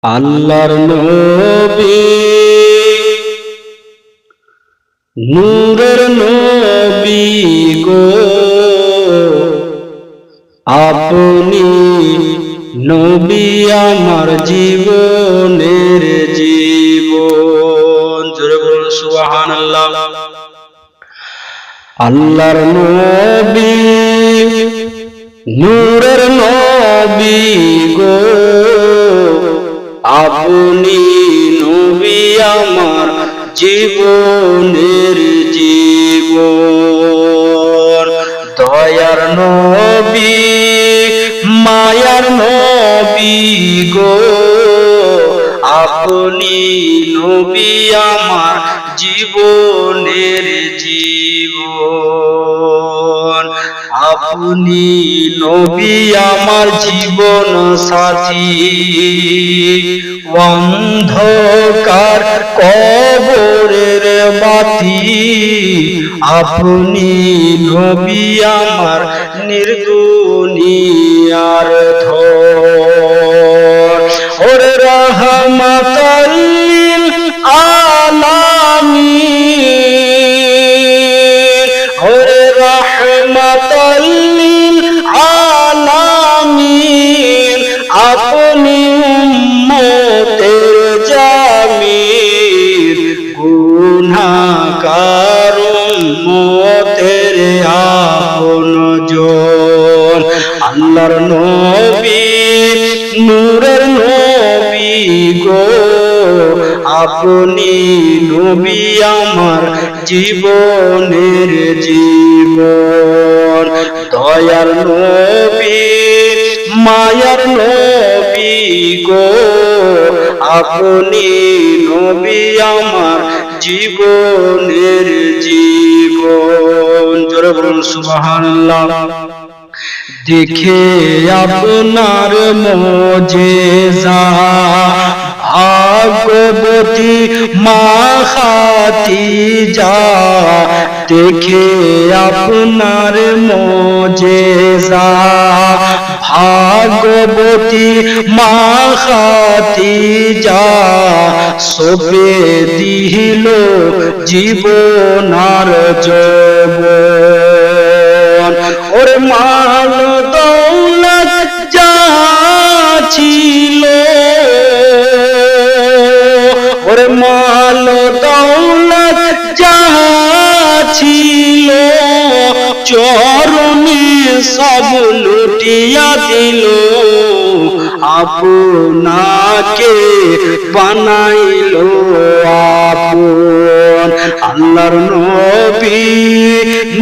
আল্লাহর নবী নূরের নবী গো, আপনি নবী আমার জীবনের জীবন। জোরে বলুন সুবহানাল্লাহ। আল্লাহর নবী নূরের নবী গো, আপনি নবী আমার জীবনের জীবন। দয়ার নবী মায়ার নবী গো, আপনি নবী আমার জীবনের জীবন। আপনি নবী আমার জীবন সাথী, অন্ধকার কবরের বাতি। আপনি নবী আমার নির্দুনিয়ার ধন। ওরে রহমাতাল লিল আলামিন, ওরে রহমাতাল লিল আলামিন। আপনি উম্মতের জামির, গুনাহগার উম্মতের আপনজন। আল্লাহর নবী নূরের নবী গো, আপনি নবী আমার জীবনের জীবন। দয়ার নবী মায়ার নবী গো, আপনি নবী আমার জীবনের জীবন। জোরে বলুন সুবহানাল্লাহ। দেখে আপনার মুজিজা ভাগ্যবতী মা খাদিজা। দেখে আপনার মুজিজা ভাগ্যবতী মা খাদিজা। সবে দিল জীবন আর যৌবন। ওরে মাল দৌলত যা ছিল, ওরে মাল দৌলত যা ছিল, চরণে সব লুটিয়া দিল। আপনাকে বানাইল আপন। আল্লাহর নবী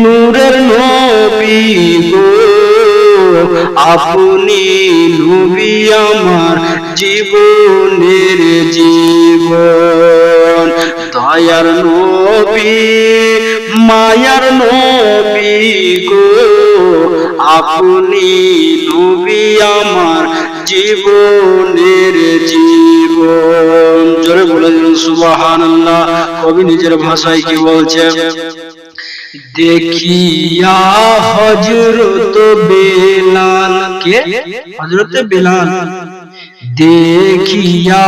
নূরের নবী গো, আপনি নবী আমার জীবনের জীবন। দয়ার নবী মায়ার নবী গো, আপনি নবী আমার জীবনের জীবন। জোরে বলে দিন সুবহানাল্লাহ। কবি নিজের ভাষায় কি বলছে? দেখিয়া হযরত বেলাল কে, হযরত বেলাল। দেখিয়া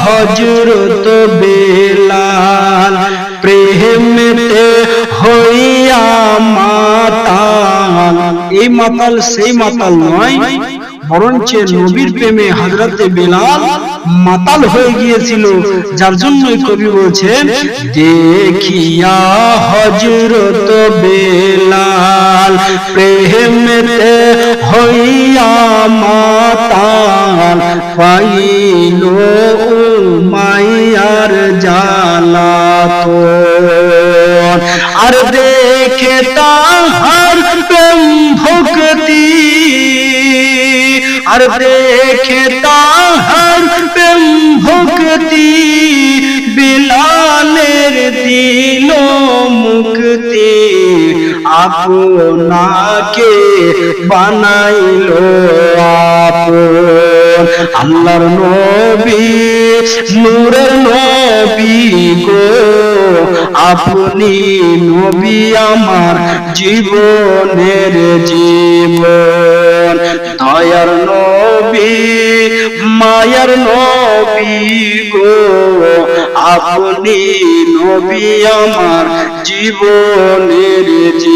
হযরত বেলাল প্রেমেতে হইয়া মাতাল। এই মাতাল সেই মাতাল নয়, বরঞ্চ নবীর প্রেমে হযরতে বেলাল মাতাল হয়ে গিয়েছিল। যার জন্য কবি বলছেন, দেখিয়া হযরত বেলাল প্রেমেতে হইয়া মাতাল। পাইল উমাইয়ার জ্বালাতন। আর দেখে তাহার প্রেম ভক্তি, আর দেখে তাহার প্রেম ভক্তি, বেলালের দিল মুক্তি। আপনাকে বানাইল আপন। আল্লাহর নবী নূরের নবী গো, আপনি নবী আমার জীবনের জীবন। দয়ার নবী মায়ার নবী গো, আপনি নবী আমার জীবনের জীবন।